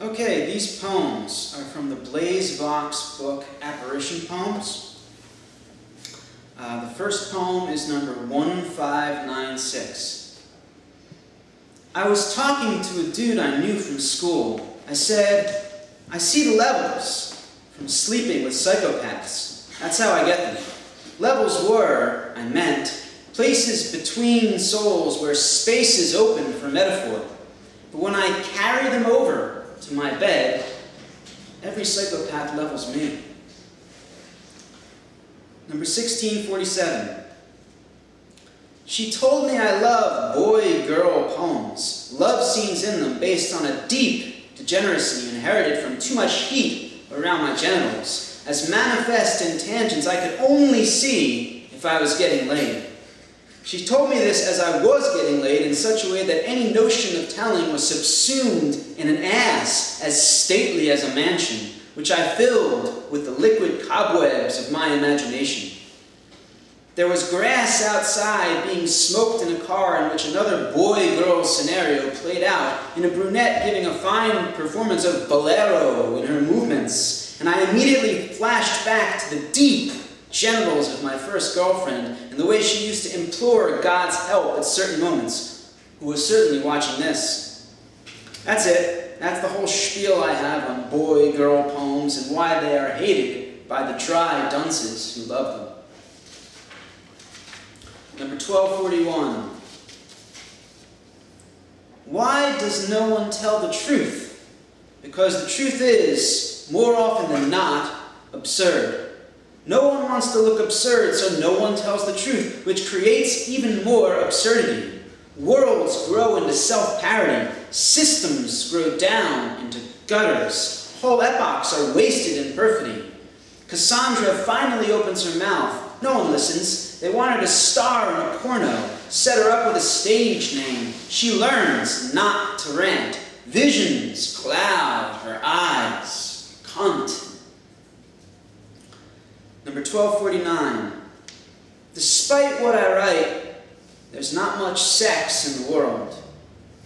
Okay, these poems are from the Blazevox book, Apparition Poems. The first poem is number 1596. I was talking to a dude I knew from school. I said, I see the levels from sleeping with psychopaths. That's how I get them. Levels were, I meant, places between souls where space is open for metaphor. But when I carry them over to my bed, every psychopath levels me. Number 1647. She told me I love boy-girl poems, love scenes in them based on a deep degeneracy inherited from too much heat around my genitals, as manifest in tangents I could only see if I was getting laid. She told me this as I was getting laid in such a way that any notion of telling was subsumed in an ass as stately as a mansion, which I filled with the liquid cobwebs of my imagination. There was grass outside being smoked in a car in which another boy-girl scenario played out in a brunette giving a fine performance of bolero in her movements, and I immediately flashed back to the deep genitals of my first girlfriend and the way she used to implore God's help at certain moments, who was certainly watching this. That's it. That's the whole spiel I have on boy-girl poems and why they are hated by the dry dunces who love them. Number 1241. Why does no one tell the truth? Because the truth is, more often than not, absurd. No one wants to look absurd, so no one tells the truth, which creates even more absurdity. Worlds grow into self-parody. Systems grow down into gutters. Whole epochs are wasted in perfidy. Cassandra finally opens her mouth. No one listens. They want her to star in a porno, set her up with a stage name. She learns not to rant. Visions cloud her eyes. Cunt. Number 1249. Despite what I write, there's not much sex in the world.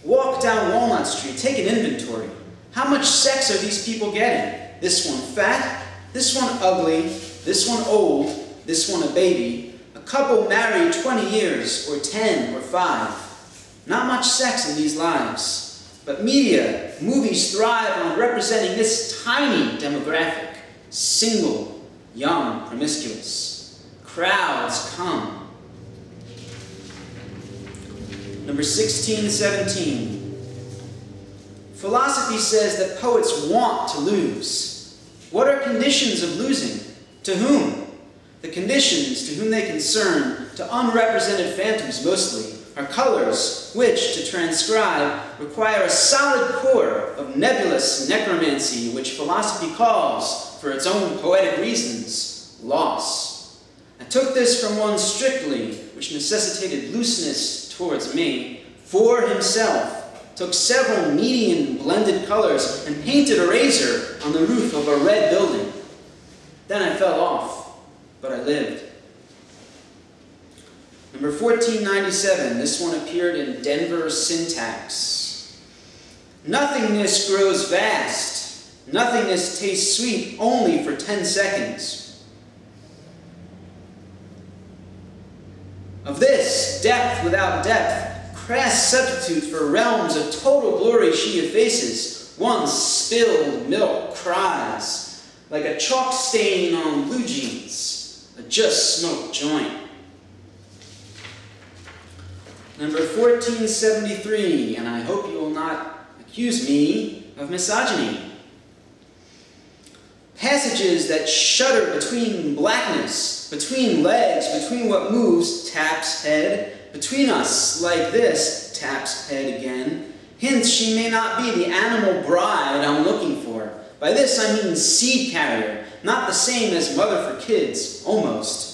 Walk down Walnut Street, take an inventory. How much sex are these people getting? This one fat, this one ugly, this one old, this one a baby. A couple married 20 years, or 10, or 5. Not much sex in these lives. But media, movies thrive on representing this tiny demographic. Single, young, promiscuous. Crowds come. Number 1617. Philosophy says that poets want to lose. What are conditions of losing? To whom? The conditions to whom they concern, to unrepresented phantoms mostly, are colors which, to transcribe, require a solid core of nebulous necromancy which philosophy calls, for its own poetic reasons, loss. I took this from one strictly, which necessitated looseness towards me, for himself, took several median blended colors and painted a razor on the roof of a red building. Then I fell off. But I lived. Number 1497, this one appeared in Denver Syntax. Nothingness grows vast. Nothingness tastes sweet only for 10 seconds. Of this, depth without depth, crass substitute for realms of total glory she effaces. Once spilled milk cries, like a chalk stain on blue jeans. A just smoked joint. Number 1473, and I hope you will not accuse me of misogyny. Passages that shudder between blackness, between legs, between what moves, taps head, between us, like this, taps head again, hints she may not be the animal bride I'm looking for. By this I mean seed carrier, not the same as mother for kids, almost.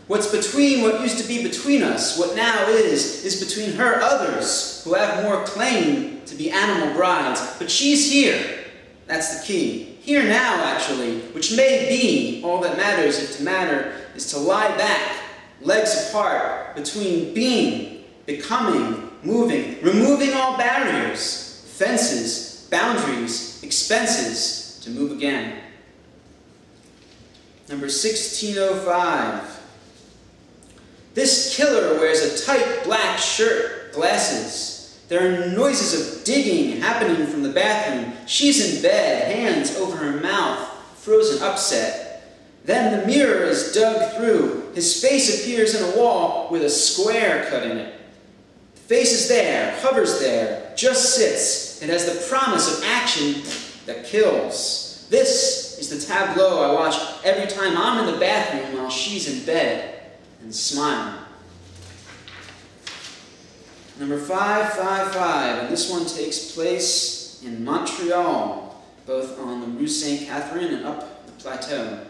What's between what used to be between us, what now is between her others, who have more claim to be animal brides. But she's here. That's the key. Here now, actually, which may be all that matters if to matter is to lie back, legs apart, between being, becoming, moving, removing all barriers, fences, boundaries, expenses to move again. Number 1605. This killer wears a tight black shirt, glasses. There are noises of digging happening from the bathroom. She's in bed, hands over her mouth, frozen upset. Then the mirror is dug through. His face appears in a wall with a square cut in it. The face is there, hovers there, just sits. It has the promise of action that kills. This is the tableau I watch every time I'm in the bathroom while she's in bed and smiling. Number 555, and this one takes place in Montreal, both on the Rue St. Catherine and up the plateau.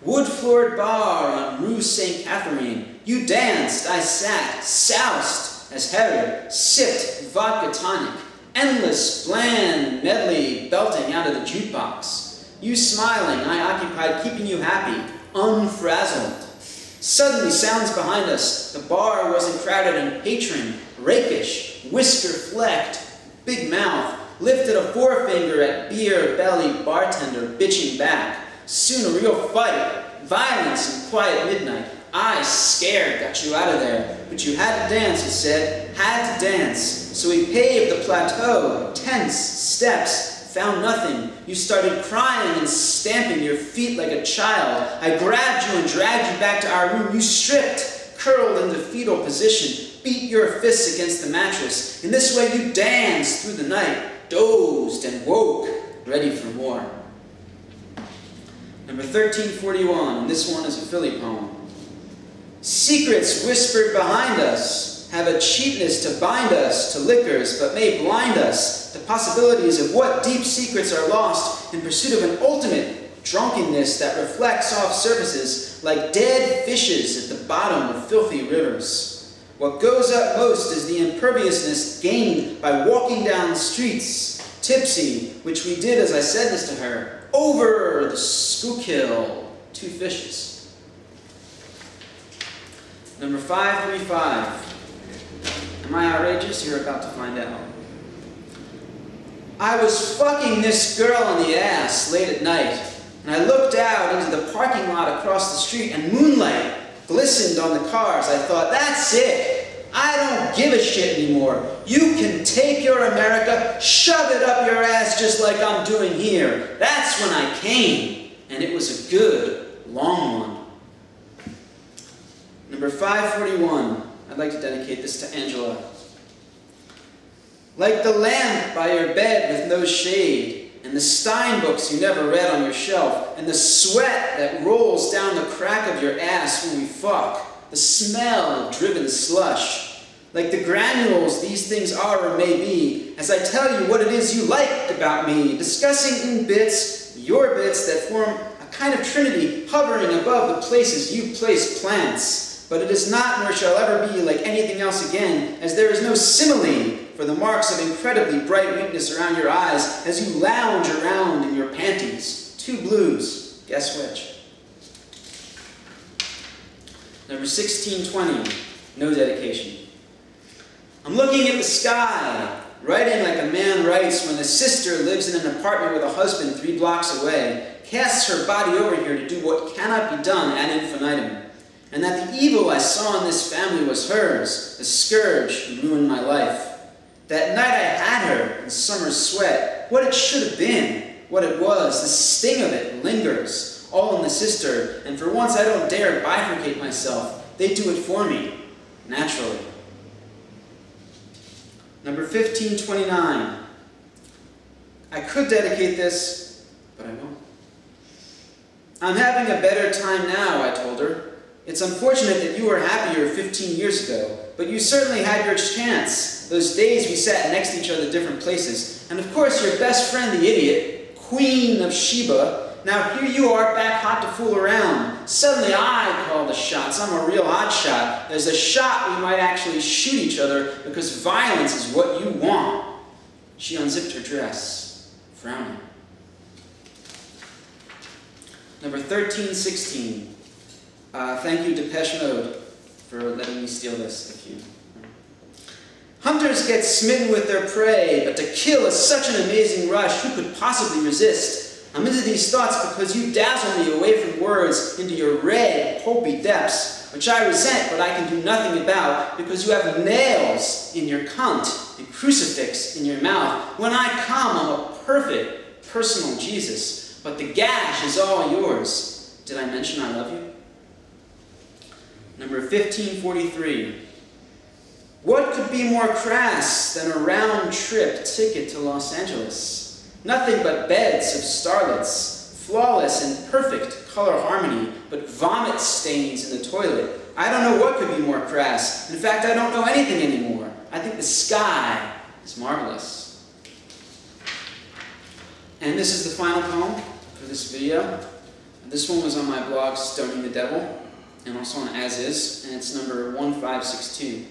Wood-floored bar on Rue St. Catherine. You danced, I sat, soused as Herod, sipped vodka tonic. Endless, bland medley belting out of the jukebox. You smiling, I occupied keeping you happy, unfrazzled. Suddenly sounds behind us. The bar wasn't crowded and patron, rakish, whisker-flecked, big mouth, lifted a forefinger at beer belly bartender bitching back. Soon a real fight, violence and quiet midnight. I, scared, got you out of there. But you had to dance, he said, had to dance. So we paved the plateau, tense, steps, found nothing. You started crying and stamping your feet like a child. I grabbed you and dragged you back to our room. You stripped, curled into fetal position, beat your fists against the mattress. In this way you danced through the night, dozed and woke, ready for more. Number 1341, and this one is a Philly poem. Secrets whispered behind us have a cheapness to bind us to liquors, but may blind us to possibilities of what deep secrets are lost in pursuit of an ultimate drunkenness that reflects off surfaces like dead fishes at the bottom of filthy rivers. What goes up most is the imperviousness gained by walking down streets, tipsy, which we did, as I said this to her, over the Schuylkill, 2 fishes. Number 535. Am I outrageous? You're about to find out. I was fucking this girl on the ass late at night, and I looked out into the parking lot across the street, and moonlight glistened on the cars. I thought, that's it. I don't give a shit anymore. You can take your America, shove it up your ass just like I'm doing here. That's when I came, and it was a good, long one. Number 541. I'd like to dedicate this to Angela. Like the lamp by your bed with no shade, and the Stein books you never read on your shelf, and the sweat that rolls down the crack of your ass when we fuck, the smell of driven slush. Like the granules these things are or may be, as I tell you what it is you like about me, discussing in bits, your bits that form a kind of trinity hovering above the places you place plants. But it is not nor shall ever be like anything else again, as there is no simile for the marks of incredibly bright weakness around your eyes as you lounge around in your panties. 2 blues. Guess which? Number 1620. No dedication. I'm looking at the sky, writing like a man writes when a sister lives in an apartment with a husband 3 blocks away, casts her body over here to do what cannot be done ad infinitum. And that the evil I saw in this family was hers, the scourge who ruined my life. That night I had her in summer sweat, what it should have been, what it was, the sting of it lingers, all in the sister, and for once I don't dare bifurcate myself. They do it for me, naturally. Number 1529. I could dedicate this, but I won't. I'm having a better time now, I told her. It's unfortunate that you were happier 15 years ago, but you certainly had your chance. Those days we sat next to each other different places. And of course your best friend, the idiot, Queen of Sheba. Now here you are back hot to fool around. Suddenly I call the shots. I'm a real odd shot. There's a shot we might actually shoot each other because violence is what you want. She unzipped her dress, frowning. Number 1316. Thank you, Depeche Mode, for letting me steal this. If you. Hunters get smitten with their prey, but to kill is such an amazing rush, who could possibly resist? I'm into these thoughts because you dazzle me away from words into your red, pulpy depths, which I resent, but I can do nothing about, because you have nails in your cunt and crucifix in your mouth. When I come, I'm a perfect, personal Jesus, but the gash is all yours. Did I mention I love you? Number 1543. What could be more crass than a round-trip ticket to Los Angeles? Nothing but beds of starlets, flawless and perfect color harmony, but vomit stains in the toilet. I don't know what could be more crass. In fact, I don't know anything anymore. I think the sky is marvelous. And this is the final poem for this video. This one was on my blog, Stoning the Devil, and also on As Is, and it's number 1562.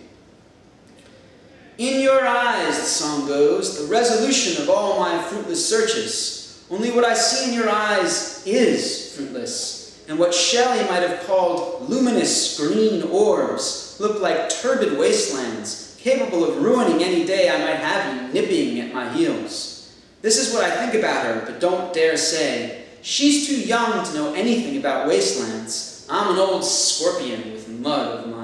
In your eyes, the song goes, the resolution of all my fruitless searches. Only what I see in your eyes is fruitless, and what Shelley might have called luminous green orbs look like turbid wastelands, capable of ruining any day I might have you nipping at my heels. This is what I think about her, but don't dare say. She's too young to know anything about wastelands. I'm an old scorpion with mud of my